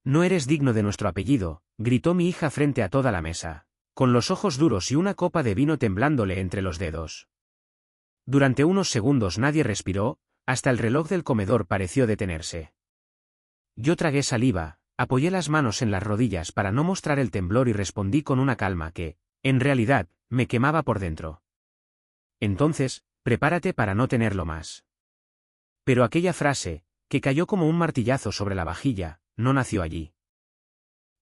No eres digno de nuestro apellido, gritó mi hija frente a toda la mesa, con los ojos duros y una copa de vino temblándole entre los dedos. Durante unos segundos nadie respiró, hasta el reloj del comedor pareció detenerse. Yo tragué saliva, apoyé las manos en las rodillas para no mostrar el temblor y respondí con una calma que, en realidad, me quemaba por dentro. Entonces, prepárate para no tenerlo más. Pero aquella frase, que cayó como un martillazo sobre la vajilla, no nació allí.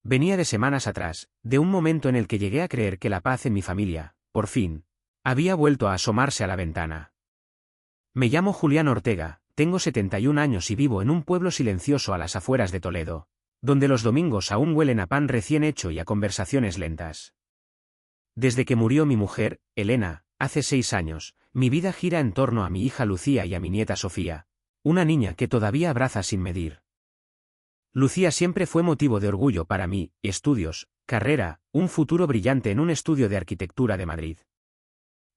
Venía de semanas atrás, de un momento en el que llegué a creer que la paz en mi familia, por fin, había vuelto a asomarse a la ventana. Me llamo Julián Ortega, tengo 71 años y vivo en un pueblo silencioso a las afueras de Toledo, donde los domingos aún huelen a pan recién hecho y a conversaciones lentas. Desde que murió mi mujer, Elena, hace 6 años, mi vida gira en torno a mi hija Lucía y a mi nieta Sofía, una niña que todavía abraza sin medir. Lucía siempre fue motivo de orgullo para mí, estudios, carrera, un futuro brillante en un estudio de arquitectura de Madrid.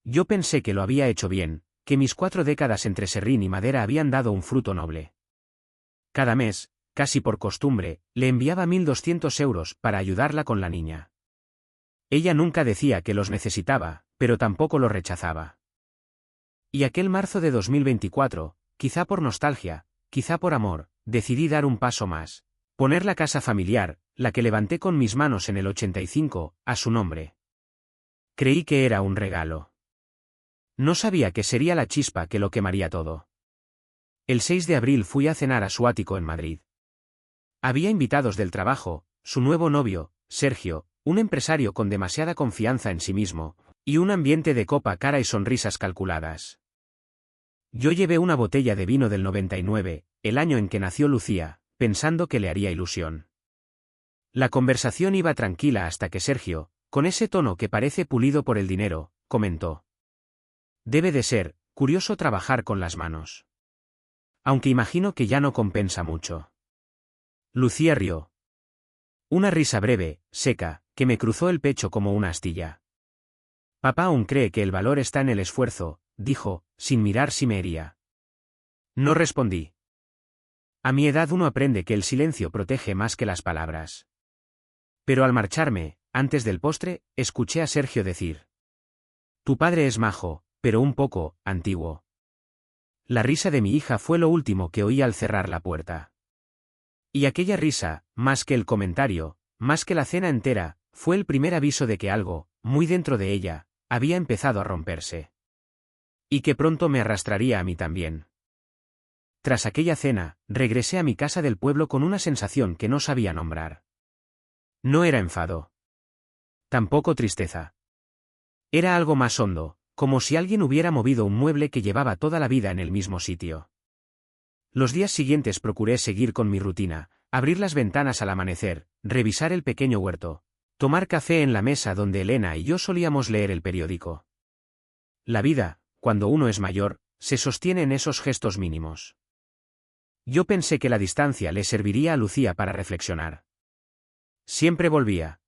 Yo pensé que lo había hecho bien, que mis 4 décadas entre serrín y madera habían dado un fruto noble. Cada mes, casi por costumbre, le enviaba 1.200 euros para ayudarla con la niña. Ella nunca decía que los necesitaba, pero tampoco los rechazaba. Y aquel marzo de 2024, quizá por nostalgia, quizá por amor, decidí dar un paso más, poner la casa familiar, la que levanté con mis manos en el 85, a su nombre. Creí que era un regalo. No sabía que sería la chispa que lo quemaría todo. El 6 de abril fui a cenar a su ático en Madrid. Había invitados del trabajo, su nuevo novio, Sergio, un empresario con demasiada confianza en sí mismo, y un ambiente de copa cara y sonrisas calculadas. Yo llevé una botella de vino del 99, el año en que nació Lucía, pensando que le haría ilusión. La conversación iba tranquila hasta que Sergio, con ese tono que parece pulido por el dinero, comentó: «Debe de ser curioso trabajar con las manos. Aunque imagino que ya no compensa mucho». Lucía rió. Una risa breve, seca, que me cruzó el pecho como una astilla. «Papá aún cree que el valor está en el esfuerzo», dijo, sin mirar si me hería. No respondí. A mi edad uno aprende que el silencio protege más que las palabras. Pero al marcharme, antes del postre, escuché a Sergio decir: «Tu padre es majo, pero un poco antiguo». La risa de mi hija fue lo último que oí al cerrar la puerta. Y aquella risa, más que el comentario, más que la cena entera, fue el primer aviso de que algo, muy dentro de ella, había empezado a romperse. Y que pronto me arrastraría a mí también. Tras aquella cena, regresé a mi casa del pueblo con una sensación que no sabía nombrar. No era enfado. Tampoco tristeza. Era algo más hondo, como si alguien hubiera movido un mueble que llevaba toda la vida en el mismo sitio. Los días siguientes procuré seguir con mi rutina, abrir las ventanas al amanecer, revisar el pequeño huerto, tomar café en la mesa donde Elena y yo solíamos leer el periódico. La vida, cuando uno es mayor, se sostiene en esos gestos mínimos. Yo pensé que la distancia le serviría a Lucía para reflexionar. Siempre volvía.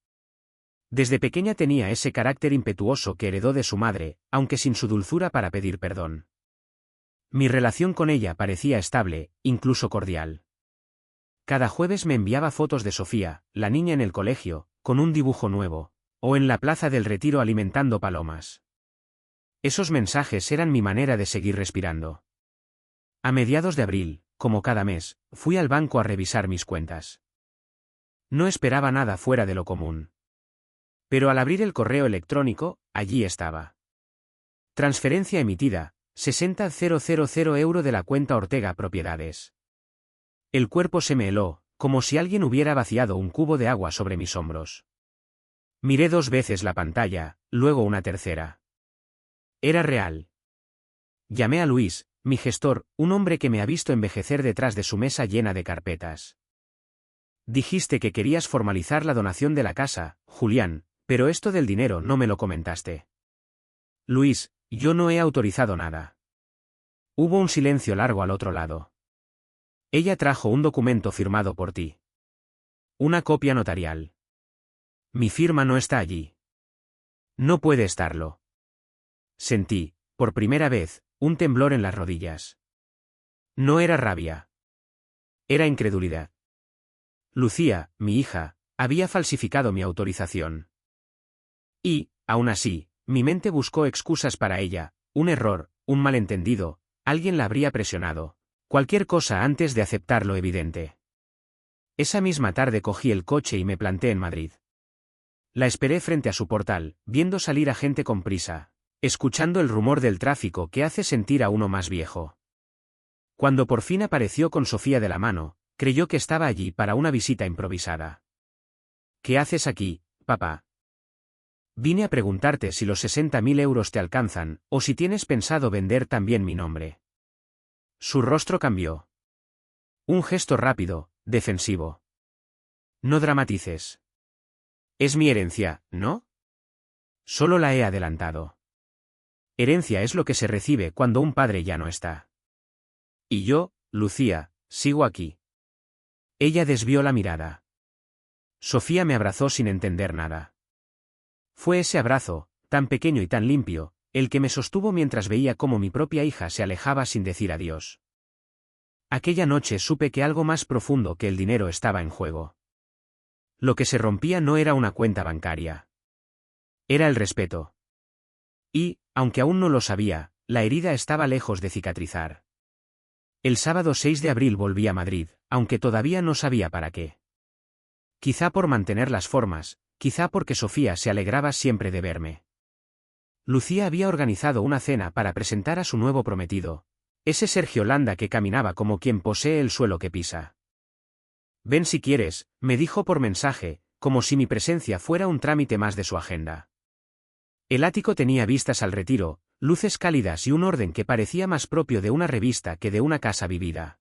Desde pequeña tenía ese carácter impetuoso que heredó de su madre, aunque sin su dulzura para pedir perdón. Mi relación con ella parecía estable, incluso cordial. Cada jueves me enviaba fotos de Sofía, la niña en el colegio, con un dibujo nuevo, o en la plaza del Retiro alimentando palomas. Esos mensajes eran mi manera de seguir respirando. A mediados de abril, como cada mes, fui al banco a revisar mis cuentas. No esperaba nada fuera de lo común. Pero al abrir el correo electrónico, allí estaba. Transferencia emitida, 60.000 € de la cuenta Ortega Propiedades. El cuerpo se me heló, como si alguien hubiera vaciado un cubo de agua sobre mis hombros. Miré 2 veces la pantalla, luego una tercera. Era real. Llamé a Luis, mi gestor, un hombre que me ha visto envejecer detrás de su mesa llena de carpetas. Dijiste que querías formalizar la donación de la casa, Julián, pero esto del dinero no me lo comentaste. Luis, yo no he autorizado nada. Hubo un silencio largo al otro lado. Ella trajo un documento firmado por ti. Una copia notarial. Mi firma no está allí. No puede estarlo. Sentí, por primera vez, un temblor en las rodillas. No era rabia. Era incredulidad. Lucía, mi hija, había falsificado mi autorización. Y, aún así, mi mente buscó excusas para ella, un error, un malentendido, alguien la habría presionado. Cualquier cosa antes de aceptar lo evidente. Esa misma tarde cogí el coche y me planté en Madrid. La esperé frente a su portal, viendo salir a gente con prisa, escuchando el rumor del tráfico que hace sentir a uno más viejo. Cuando por fin apareció con Sofía de la mano, creyó que estaba allí para una visita improvisada. ¿Qué haces aquí, papá? Vine a preguntarte si los 60.000 euros te alcanzan, o si tienes pensado vender también mi nombre. Su rostro cambió. Un gesto rápido, defensivo. No dramatices. Es mi herencia, ¿no? Solo la he adelantado. Herencia es lo que se recibe cuando un padre ya no está. Y yo, Lucía, sigo aquí. Ella desvió la mirada. Sofía me abrazó sin entender nada. Fue ese abrazo, tan pequeño y tan limpio, el que me sostuvo mientras veía cómo mi propia hija se alejaba sin decir adiós. Aquella noche supe que algo más profundo que el dinero estaba en juego. Lo que se rompía no era una cuenta bancaria. Era el respeto. Y, aunque aún no lo sabía, la herida estaba lejos de cicatrizar. El sábado 6 de abril volví a Madrid, aunque todavía no sabía para qué. Quizá por mantener las formas, quizá porque Sofía se alegraba siempre de verme. Lucía había organizado una cena para presentar a su nuevo prometido, ese Sergio Landa que caminaba como quien posee el suelo que pisa. Ven si quieres, me dijo por mensaje, como si mi presencia fuera un trámite más de su agenda. El ático tenía vistas al retiro, luces cálidas y un orden que parecía más propio de una revista que de una casa vivida.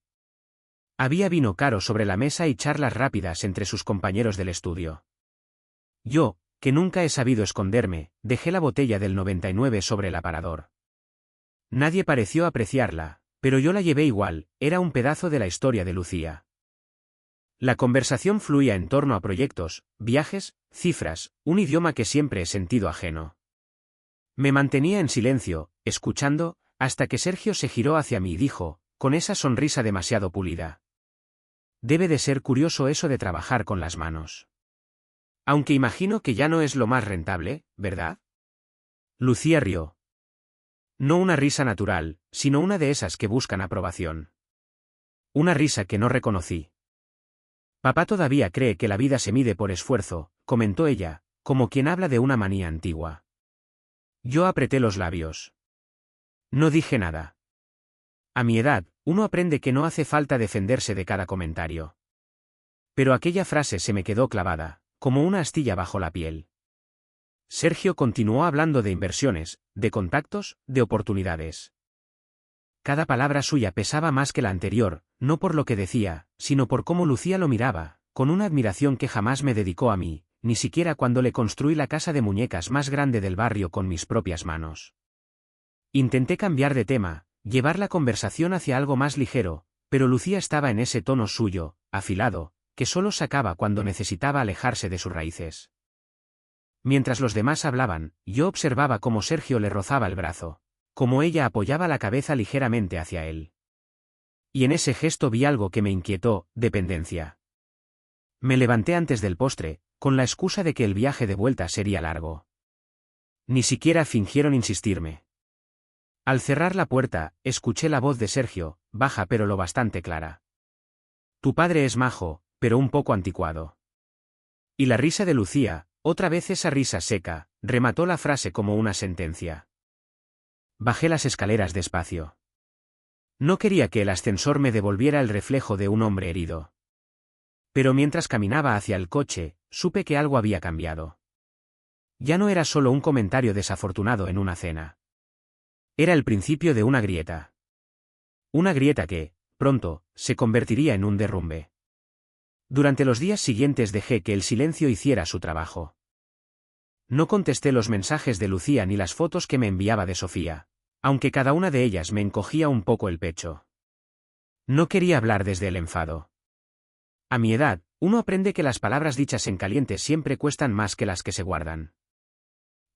Había vino caro sobre la mesa y charlas rápidas entre sus compañeros del estudio. Yo, que nunca he sabido esconderme, dejé la botella del 99 sobre el aparador. Nadie pareció apreciarla, pero yo la llevé igual, era un pedazo de la historia de Lucía. La conversación fluía en torno a proyectos, viajes, cifras, un idioma que siempre he sentido ajeno. Me mantenía en silencio, escuchando, hasta que Sergio se giró hacia mí y dijo, con esa sonrisa demasiado pulida: debe de ser curioso eso de trabajar con las manos. Aunque imagino que ya no es lo más rentable, ¿verdad? Lucía rió. No una risa natural, sino una de esas que buscan aprobación. Una risa que no reconocí. Papá todavía cree que la vida se mide por esfuerzo, comentó ella, como quien habla de una manía antigua. Yo apreté los labios. No dije nada. A mi edad, uno aprende que no hace falta defenderse de cada comentario. Pero aquella frase se me quedó clavada, como una astilla bajo la piel. Sergio continuó hablando de inversiones, de contactos, de oportunidades. Cada palabra suya pesaba más que la anterior, no por lo que decía, sino por cómo Lucía lo miraba, con una admiración que jamás me dedicó a mí, ni siquiera cuando le construí la casa de muñecas más grande del barrio con mis propias manos. Intenté cambiar de tema, llevar la conversación hacia algo más ligero, pero Lucía estaba en ese tono suyo, afilado, que solo sacaba cuando necesitaba alejarse de sus raíces. Mientras los demás hablaban, yo observaba cómo Sergio le rozaba el brazo, cómo ella apoyaba la cabeza ligeramente hacia él. Y en ese gesto vi algo que me inquietó: dependencia. Me levanté antes del postre, con la excusa de que el viaje de vuelta sería largo. Ni siquiera fingieron insistirme. Al cerrar la puerta, escuché la voz de Sergio, baja pero lo bastante clara. Tu padre es majo, pero un poco anticuado. Y la risa de Lucía, otra vez esa risa seca, remató la frase como una sentencia. Bajé las escaleras despacio. No quería que el ascensor me devolviera el reflejo de un hombre herido. Pero mientras caminaba hacia el coche, supe que algo había cambiado. Ya no era solo un comentario desafortunado en una cena. Era el principio de una grieta. Una grieta que, pronto, se convertiría en un derrumbe. Durante los días siguientes dejé que el silencio hiciera su trabajo. No contesté los mensajes de Lucía ni las fotos que me enviaba de Sofía, aunque cada una de ellas me encogía un poco el pecho. No quería hablar desde el enfado. A mi edad, uno aprende que las palabras dichas en caliente siempre cuestan más que las que se guardan.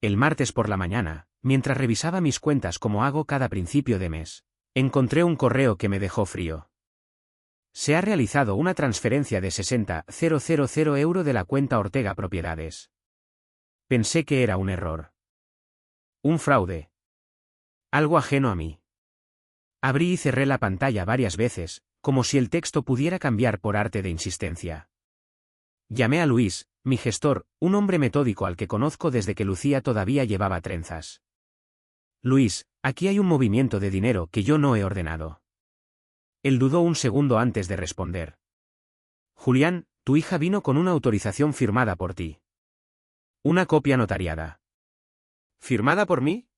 El martes por la mañana, mientras revisaba mis cuentas como hago cada principio de mes, encontré un correo que me dejó frío. Se ha realizado una transferencia de 60.000 € de la cuenta Ortega Propiedades. Pensé que era un error. Un fraude. Algo ajeno a mí. Abrí y cerré la pantalla varias veces, como si el texto pudiera cambiar por arte de insistencia. Llamé a Luis, mi gestor, un hombre metódico al que conozco desde que Lucía todavía llevaba trenzas. Luis, aquí hay un movimiento de dinero que yo no he ordenado. Él dudó un segundo antes de responder. Julián, tu hija vino con una autorización firmada por ti. Una copia notariada. ¿Firmada por mí?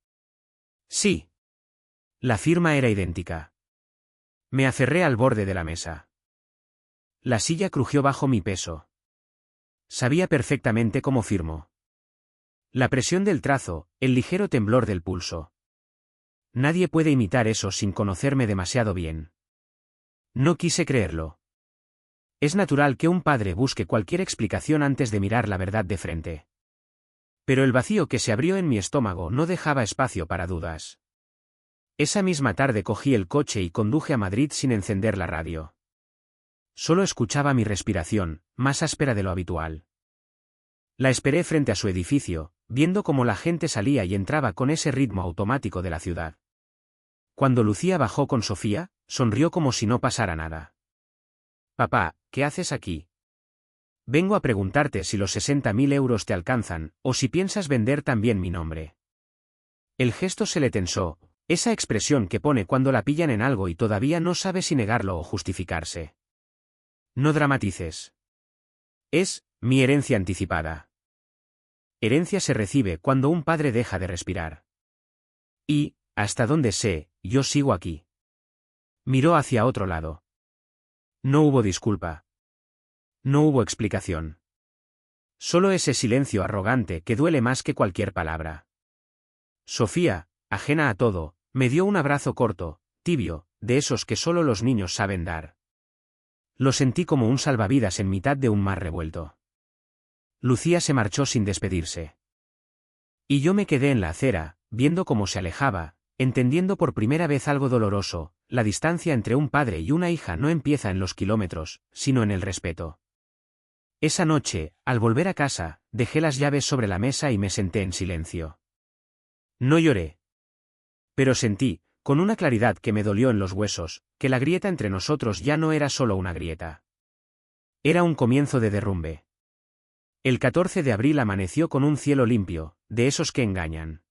Sí. La firma era idéntica. Me aferré al borde de la mesa. La silla crujió bajo mi peso. Sabía perfectamente cómo firmó. La presión del trazo, el ligero temblor del pulso. Nadie puede imitar eso sin conocerme demasiado bien. No quise creerlo. Es natural que un padre busque cualquier explicación antes de mirar la verdad de frente. Pero el vacío que se abrió en mi estómago no dejaba espacio para dudas. Esa misma tarde cogí el coche y conduje a Madrid sin encender la radio. Solo escuchaba mi respiración, más áspera de lo habitual. La esperé frente a su edificio, viendo cómo la gente salía y entraba con ese ritmo automático de la ciudad. Cuando Lucía bajó con Sofía, sonrió como si no pasara nada. Papá, ¿qué haces aquí? Vengo a preguntarte si los 60.000 € te alcanzan, o si piensas vender también mi nombre. El gesto se le tensó. Esa expresión que pone cuando la pillan en algo y todavía no sabe si negarlo o justificarse. No dramatices. Es mi herencia anticipada. Herencia se recibe cuando un padre deja de respirar. Y, hasta donde sé, yo sigo aquí. Miró hacia otro lado. No hubo disculpa. No hubo explicación. Solo ese silencio arrogante que duele más que cualquier palabra. Sofía, ajena a todo, me dio un abrazo corto, tibio, de esos que solo los niños saben dar. Lo sentí como un salvavidas en mitad de un mar revuelto. Lucía se marchó sin despedirse. Y yo me quedé en la acera, viendo cómo se alejaba, entendiendo por primera vez algo doloroso: la distancia entre un padre y una hija no empieza en los kilómetros, sino en el respeto. Esa noche, al volver a casa, dejé las llaves sobre la mesa y me senté en silencio. No lloré. Pero sentí, con una claridad que me dolió en los huesos, que la grieta entre nosotros ya no era solo una grieta. Era un comienzo de derrumbe. El 14 de abril amaneció con un cielo limpio, de esos que engañan.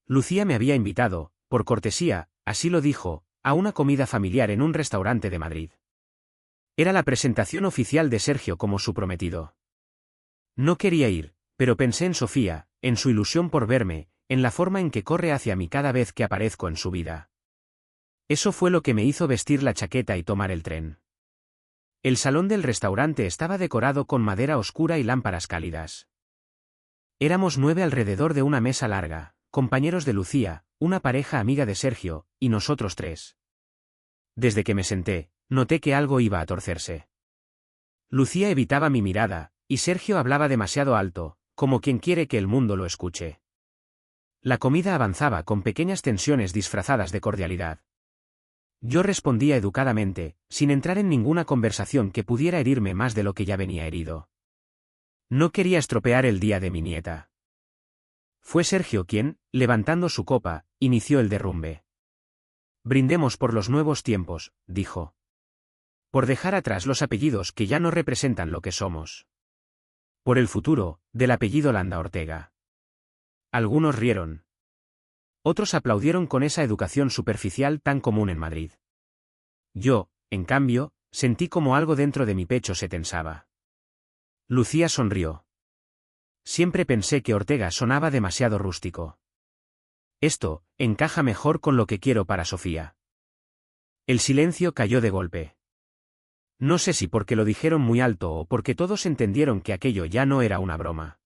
Lucía me había invitado, por cortesía, así lo dijo, a una comida familiar en un restaurante de Madrid. Era la presentación oficial de Sergio como su prometido. No quería ir, pero pensé en Sofía, en su ilusión por verme, en la forma en que corre hacia mí cada vez que aparezco en su vida. Eso fue lo que me hizo vestir la chaqueta y tomar el tren. El salón del restaurante estaba decorado con madera oscura y lámparas cálidas. Éramos 9 alrededor de una mesa larga, compañeros de Lucía, una pareja amiga de Sergio, y nosotros 3. Desde que me senté, noté que algo iba a torcerse. Lucía evitaba mi mirada, y Sergio hablaba demasiado alto, como quien quiere que el mundo lo escuche. La comida avanzaba con pequeñas tensiones disfrazadas de cordialidad. Yo respondía educadamente, sin entrar en ninguna conversación que pudiera herirme más de lo que ya venía herido. No quería estropear el día de mi nieta. Fue Sergio quien, levantando su copa, inició el derrumbe. Brindemos por los nuevos tiempos, dijo. Por dejar atrás los apellidos que ya no representan lo que somos. Por el futuro, del apellido Landa Ortega. Algunos rieron. Otros aplaudieron con esa educación superficial tan común en Madrid. Yo, en cambio, sentí como algo dentro de mi pecho se tensaba. Lucía sonrió. Siempre pensé que Ortega sonaba demasiado rústico. Esto encaja mejor con lo que quiero para Sofía. El silencio cayó de golpe. No sé si porque lo dijeron muy alto o porque todos entendieron que aquello ya no era una broma.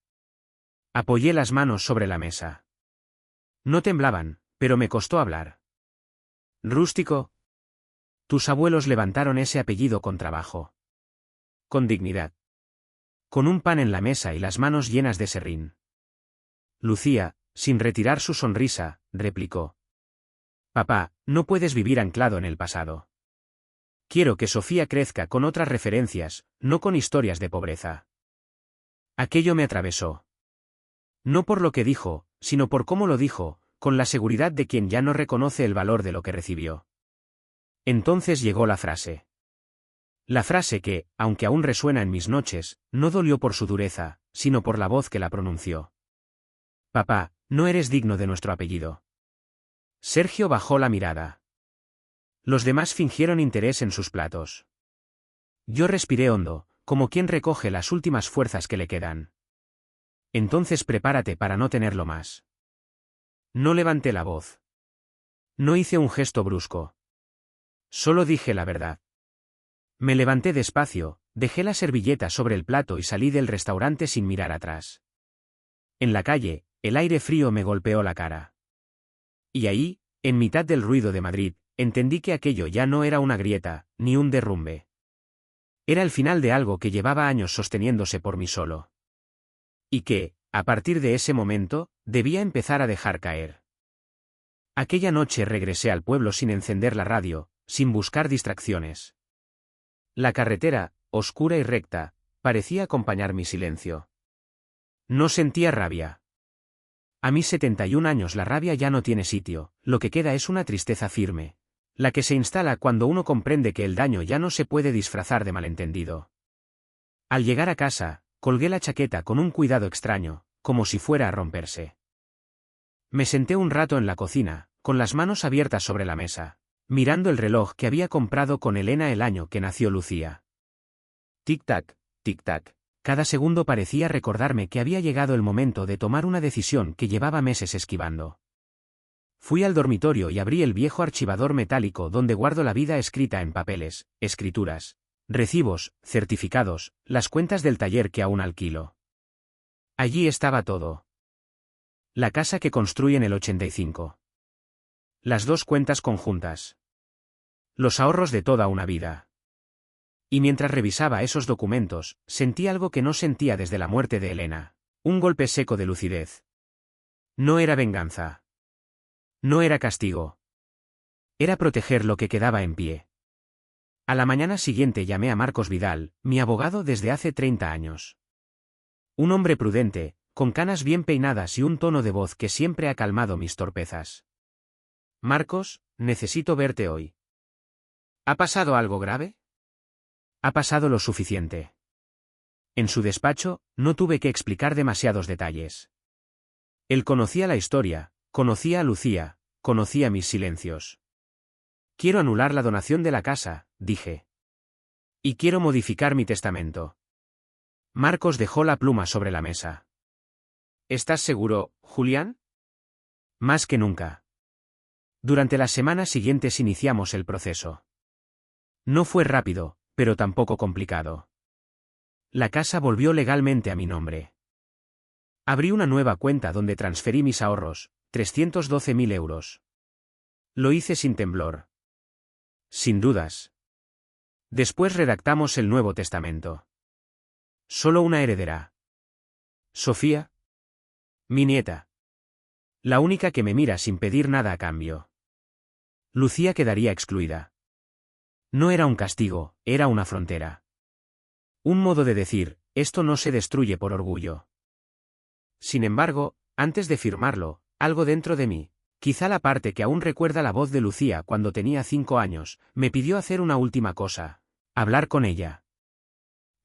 Apoyé las manos sobre la mesa. No temblaban, pero me costó hablar. ¿Rústico? Tus abuelos levantaron ese apellido con trabajo. Con dignidad. Con un pan en la mesa y las manos llenas de serrín. Lucía, sin retirar su sonrisa, replicó. Papá, no puedes vivir anclado en el pasado. Quiero que Sofía crezca con otras referencias, no con historias de pobreza. Aquello me atravesó. No por lo que dijo, sino por cómo lo dijo, con la seguridad de quien ya no reconoce el valor de lo que recibió. Entonces llegó la frase. La frase que, aunque aún resuena en mis noches, no dolió por su dureza, sino por la voz que la pronunció. Papá, no eres digno de nuestro apellido. Sergio bajó la mirada. Los demás fingieron interés en sus platos. Yo respiré hondo, como quien recoge las últimas fuerzas que le quedan. Entonces prepárate para no tenerlo más. No levanté la voz. No hice un gesto brusco. Solo dije la verdad. Me levanté despacio, dejé la servilleta sobre el plato y salí del restaurante sin mirar atrás. En la calle, el aire frío me golpeó la cara. Y ahí, en mitad del ruido de Madrid, entendí que aquello ya no era una grieta, ni un derrumbe. Era el final de algo que llevaba años sosteniéndose por mí solo. Y que, a partir de ese momento, debía empezar a dejar caer. Aquella noche regresé al pueblo sin encender la radio, sin buscar distracciones. La carretera, oscura y recta, parecía acompañar mi silencio. No sentía rabia. A mis 71 años la rabia ya no tiene sitio, lo que queda es una tristeza firme, la que se instala cuando uno comprende que el daño ya no se puede disfrazar de malentendido. Al llegar a casa, colgué la chaqueta con un cuidado extraño, como si fuera a romperse. Me senté un rato en la cocina, con las manos abiertas sobre la mesa, mirando el reloj que había comprado con Elena el año que nació Lucía. Tic-tac, tic-tac. Cada segundo parecía recordarme que había llegado el momento de tomar una decisión que llevaba meses esquivando. Fui al dormitorio y abrí el viejo archivador metálico donde guardo la vida escrita en papeles, escrituras, recibos, certificados, las cuentas del taller que aún alquilo. Allí estaba todo. La casa que construí en el 85. Las 2 cuentas conjuntas. Los ahorros de toda una vida. Y mientras revisaba esos documentos, sentí algo que no sentía desde la muerte de Elena. Un golpe seco de lucidez. No era venganza. No era castigo. Era proteger lo que quedaba en pie. A la mañana siguiente llamé a Marcos Vidal, mi abogado desde hace 30 años. Un hombre prudente, con canas bien peinadas y un tono de voz que siempre ha calmado mis torpezas. Marcos, necesito verte hoy. ¿Ha pasado algo grave? Ha pasado lo suficiente. En su despacho, no tuve que explicar demasiados detalles. Él conocía la historia, conocía a Lucía, conocía mis silencios. Quiero anular la donación de la casa, dije. Y quiero modificar mi testamento. Marcos dejó la pluma sobre la mesa. ¿Estás seguro, Julián? Más que nunca. Durante las semanas siguientes iniciamos el proceso. No fue rápido, pero tampoco complicado. La casa volvió legalmente a mi nombre. Abrí una nueva cuenta donde transferí mis ahorros, 312.000 euros. Lo hice sin temblor. Sin dudas. Después redactamos el nuevo testamento. Solo una heredera. Sofía. Mi nieta. La única que me mira sin pedir nada a cambio. Lucía quedaría excluida. No era un castigo, era una frontera. Un modo de decir, esto no se destruye por orgullo. Sin embargo, antes de firmarlo, algo dentro de mí, quizá la parte que aún recuerda la voz de Lucía cuando tenía 5 años, me pidió hacer una última cosa, hablar con ella.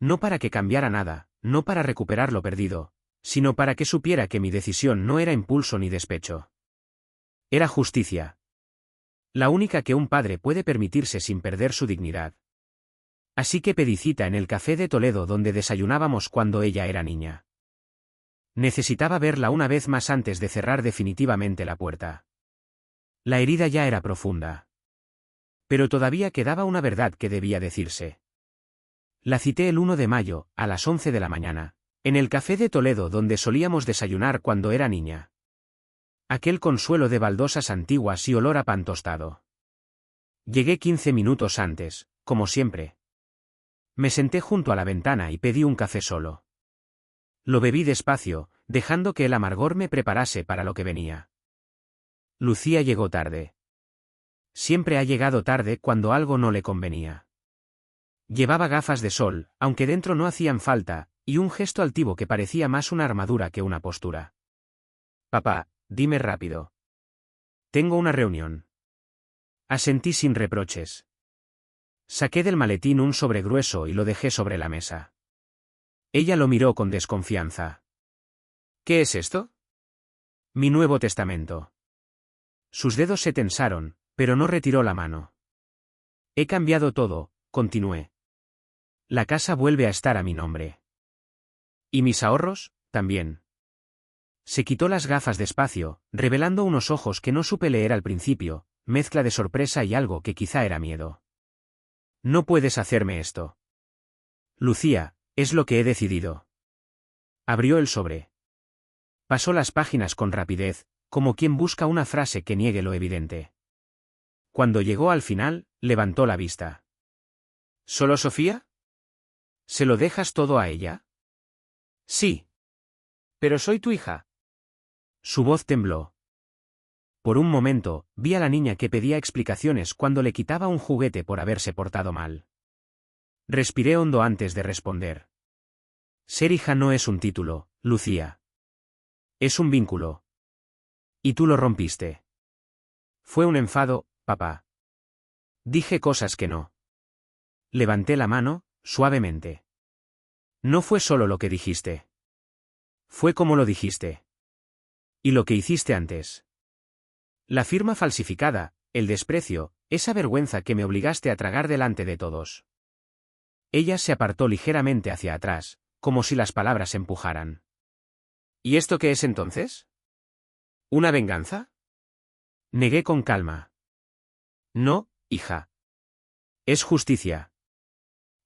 No para que cambiara nada, no para recuperar lo perdido, sino para que supiera que mi decisión no era impulso ni despecho. Era justicia. La única que un padre puede permitirse sin perder su dignidad. Así que pedí cita en el café de Toledo donde desayunábamos cuando ella era niña. Necesitaba verla una vez más antes de cerrar definitivamente la puerta. La herida ya era profunda. Pero todavía quedaba una verdad que debía decirse. La cité el 1 de mayo, a las 11 de la mañana, en el café de Toledo donde solíamos desayunar cuando era niña. Aquel consuelo de baldosas antiguas y olor a pan tostado. Llegué 15 minutos antes, como siempre. Me senté junto a la ventana y pedí un café solo. Lo bebí despacio, dejando que el amargor me preparase para lo que venía. Lucía llegó tarde. Siempre ha llegado tarde cuando algo no le convenía. Llevaba gafas de sol, aunque dentro no hacían falta, y un gesto altivo que parecía más una armadura que una postura. Papá, dime rápido. Tengo una reunión. Asentí sin reproches. Saqué del maletín un sobre grueso y lo dejé sobre la mesa. Ella lo miró con desconfianza. ¿Qué es esto? Mi Nuevo Testamento. Sus dedos se tensaron, pero no retiró la mano. He cambiado todo, continué. La casa vuelve a estar a mi nombre. ¿Y mis ahorros? También. Se quitó las gafas despacio, revelando unos ojos que no supe leer al principio, mezcla de sorpresa y algo que quizá era miedo. No puedes hacerme esto. Lucía, es lo que he decidido. Abrió el sobre. Pasó las páginas con rapidez, como quien busca una frase que niegue lo evidente. Cuando llegó al final, levantó la vista. ¿Solo Sofía? ¿Se lo dejas todo a ella? Sí. Pero soy tu hija. Su voz tembló. Por un momento, vi a la niña que pedía explicaciones cuando le quitaba un juguete por haberse portado mal. Respiré hondo antes de responder. Ser hija no es un título, Lucía. Es un vínculo. Y tú lo rompiste. Fue un enfado, papá. Dije cosas que no. Levanté la mano, suavemente. No fue solo lo que dijiste. Fue como lo dijiste. Y lo que hiciste antes. La firma falsificada, el desprecio, esa vergüenza que me obligaste a tragar delante de todos. Ella se apartó ligeramente hacia atrás, como si las palabras empujaran. ¿Y esto qué es entonces? ¿Una venganza? Negué con calma. No, hija. Es justicia.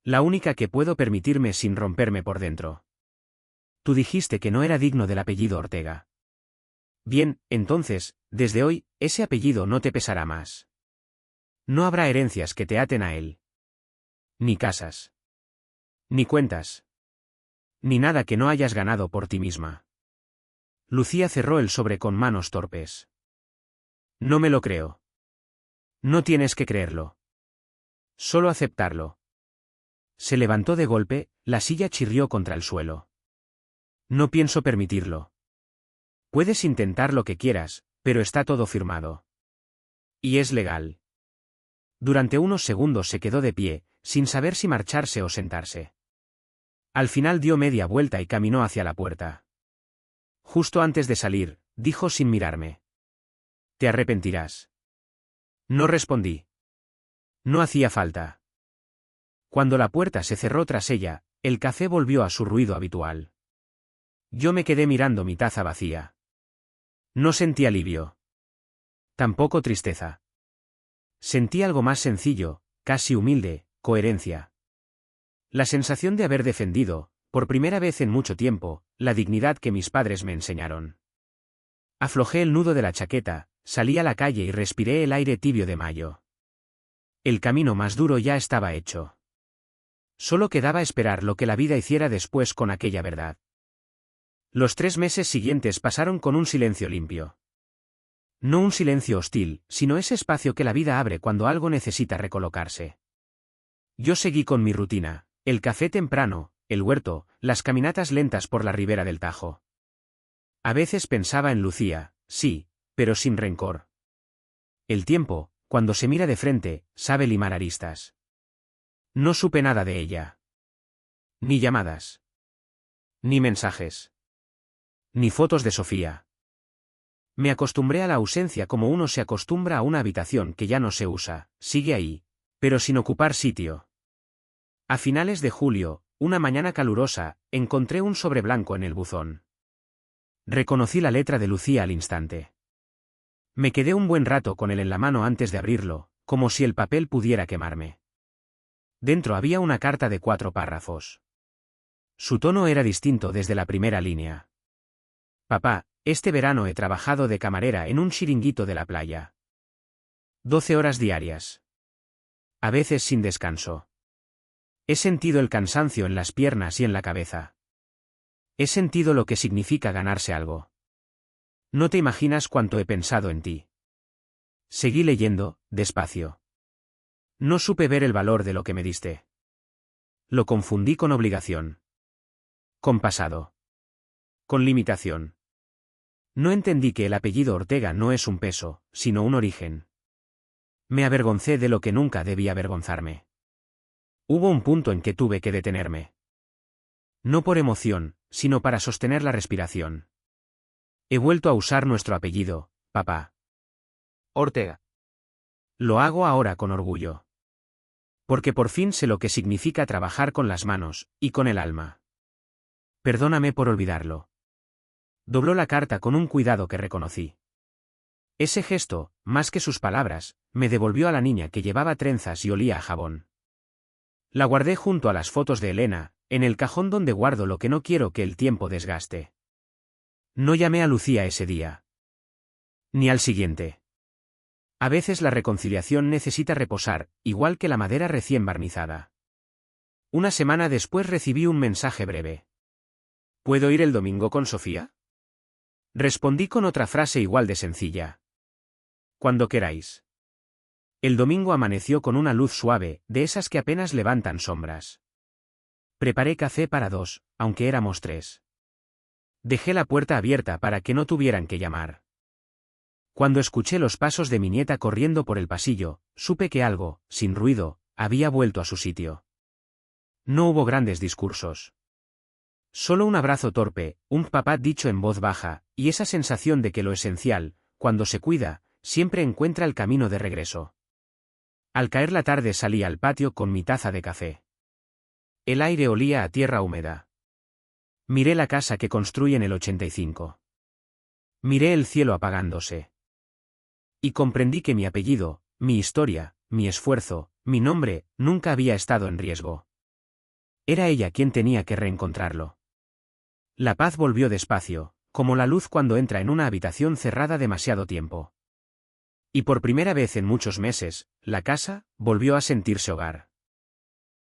La única que puedo permitirme sin romperme por dentro. Tú dijiste que no era digno del apellido Ortega. Bien, entonces, desde hoy, ese apellido no te pesará más. No habrá herencias que te aten a él. Ni casas. Ni cuentas. Ni nada que no hayas ganado por ti misma. Lucía cerró el sobre con manos torpes. No me lo creo. No tienes que creerlo. Solo aceptarlo. Se levantó de golpe, la silla chirrió contra el suelo. No pienso permitirlo. Puedes intentar lo que quieras, pero está todo firmado. Y es legal. Durante unos segundos se quedó de pie, sin saber si marcharse o sentarse. Al final dio media vuelta y caminó hacia la puerta. Justo antes de salir, dijo sin mirarme. Te arrepentirás. No respondí. No hacía falta. Cuando la puerta se cerró tras ella, el café volvió a su ruido habitual. Yo me quedé mirando mi taza vacía. No sentí alivio. Tampoco tristeza. Sentí algo más sencillo, casi humilde, coherencia. La sensación de haber defendido, por primera vez en mucho tiempo, la dignidad que mis padres me enseñaron. Aflojé el nudo de la chaqueta, salí a la calle y respiré el aire tibio de mayo. El camino más duro ya estaba hecho. Solo quedaba esperar lo que la vida hiciera después con aquella verdad. Los 3 meses siguientes pasaron con un silencio limpio. No un silencio hostil, sino ese espacio que la vida abre cuando algo necesita recolocarse. Yo seguí con mi rutina, el café temprano, el huerto, las caminatas lentas por la ribera del Tajo. A veces pensaba en Lucía, sí, pero sin rencor. El tiempo, cuando se mira de frente, sabe limar aristas. No supe nada de ella. Ni llamadas. Ni mensajes. Ni fotos de Sofía. Me acostumbré a la ausencia como uno se acostumbra a una habitación que ya no se usa, sigue ahí, pero sin ocupar sitio. A finales de julio, una mañana calurosa, encontré un sobre blanco en el buzón. Reconocí la letra de Lucía al instante. Me quedé un buen rato con él en la mano antes de abrirlo, como si el papel pudiera quemarme. Dentro había una carta de 4 párrafos. Su tono era distinto desde la primera línea. Papá, este verano he trabajado de camarera en un chiringuito de la playa. 12 horas diarias. A veces sin descanso. He sentido el cansancio en las piernas y en la cabeza. He sentido lo que significa ganarse algo. No te imaginas cuánto he pensado en ti. Seguí leyendo, despacio. No supe ver el valor de lo que me diste. Lo confundí con obligación. Con pasado. Con limitación. No entendí que el apellido Ortega no es un peso, sino un origen. Me avergoncé de lo que nunca debía avergonzarme. Hubo un punto en que tuve que detenerme. No por emoción, sino para sostener la respiración. He vuelto a usar nuestro apellido, papá. Ortega. Lo hago ahora con orgullo. Porque por fin sé lo que significa trabajar con las manos, y con el alma. Perdóname por olvidarlo. Dobló la carta con un cuidado que reconocí. Ese gesto, más que sus palabras, me devolvió a la niña que llevaba trenzas y olía a jabón. La guardé junto a las fotos de Elena, en el cajón donde guardo lo que no quiero que el tiempo desgaste. No llamé a Lucía ese día. Ni al siguiente. A veces la reconciliación necesita reposar, igual que la madera recién barnizada. Una semana después recibí un mensaje breve. ¿Puedo ir el domingo con Sofía? Respondí con otra frase igual de sencilla. Cuando queráis. El domingo amaneció con una luz suave, de esas que apenas levantan sombras. Preparé café para 2, aunque éramos 3. Dejé la puerta abierta para que no tuvieran que llamar. Cuando escuché los pasos de mi nieta corriendo por el pasillo, supe que algo, sin ruido, había vuelto a su sitio. No hubo grandes discursos. Solo un abrazo torpe, un papá dicho en voz baja, y esa sensación de que lo esencial, cuando se cuida, siempre encuentra el camino de regreso. Al caer la tarde salí al patio con mi taza de café. El aire olía a tierra húmeda. Miré la casa que construí en el 85. Miré el cielo apagándose. Y comprendí que mi apellido, mi historia, mi esfuerzo, mi nombre, nunca había estado en riesgo. Era ella quien tenía que reencontrarlo. La paz volvió despacio, como la luz cuando entra en una habitación cerrada demasiado tiempo. Y por primera vez en muchos meses, la casa volvió a sentirse hogar.